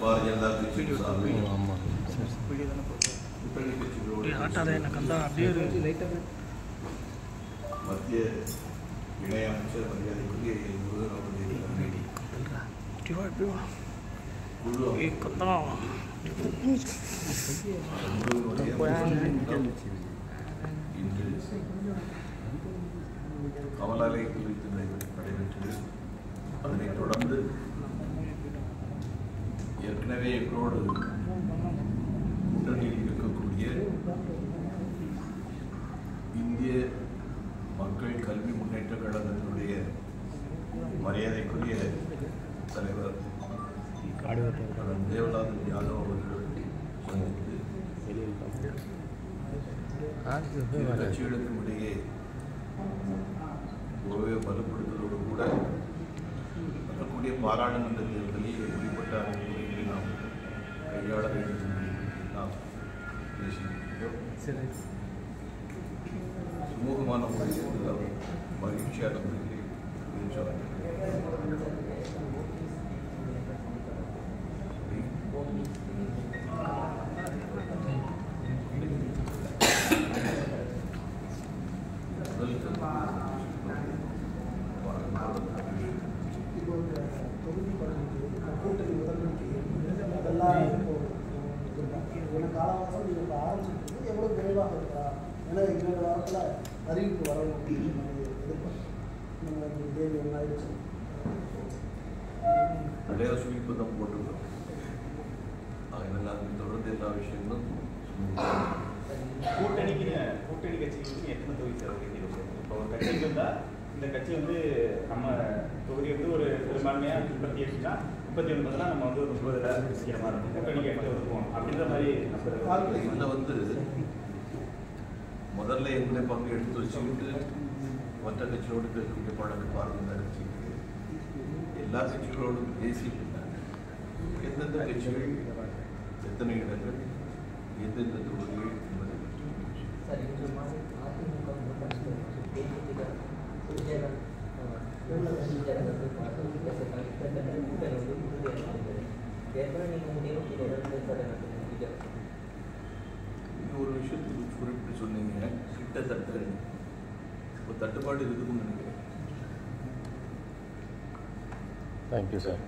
பாரதிய ஜனதா கட்சி சார்பில் கூட்டணி கட்சிகளோடு மத்திய இணையமைச்சர் மரியாதைக்குரிய முருகன் அவர்களுடைய இன்று கமலாலய குறித்து நடைபெற்றது. அதனைத் தொடர்ந்து ஏற்கனவே எங்களோடு கூட்டணியில் இருக்கக்கூடிய இந்திய மக்கள் கல்வி முன்னேற்ற கழகத்தினுடைய மரியாதைக்குரிய தலைவர் தேவநாதன் யாதவ் அவர்கள் சந்தித்து கட்சிகளுக்கும் இடையே உறவை வலுப்படுத்துவதோடு கூட வரக்கூடிய பாராளுமன்ற தேர்தலில் எப்படிப்பட்ட அணுகுமுறைகளை நாம் கையாள வேண்டும் என்பதை நாம் பேசியிருக்கிறோம். சுமூகமான முறையில் மகிழ்ச்சியான முறையில் பேச்சுவார்த்தை அறிவிப்பு வரணும். நிறைய சுழிப்பதம் போட்டுருக்கோம். அதனால் தொடர்ந்து எல்லா விஷயங்களும் கூட்டணி கட்சிகளுக்கு எத்தனை தொகுதி சேர வேண்டியது? இப்போ ஒரு கட்சிக்கு வந்தால் இந்த கட்சி வந்து நம்ம தொகுதி வந்து ஒரு பெரும்பான்மையாக 38னா 39 நம்ம வந்து ஒரு 30 சீக்கிரமாக இருக்கும். கூட்டணிக்கு எங்கே ஒதுக்குவோம் அப்படின்ற மாதிரி இதில் வந்து முதல்ல எங்களுடைய பங்கு எடுத்து வச்சுக்கிட்டு மற்ற கட்சியோடு இருக்கக்கூடிய பழக்கம் பாரதிய கட்சிக்கு எல்லா கட்சிகளோடும் பேசியிருந்தாங்க. எந்தெந்த கட்சிகள் எத்தனை இடங்கள் எந்தெந்த தொகுதிகள் என்பதை ஒரு விஷயத்துக்கு குறிப்பிட்டு சொன்னீங்க. கிட்டத்தட்ட ஒரு தட்டுப்பாடு இருக்குதுன்னு நினைக்கிறேன். Thank you sir.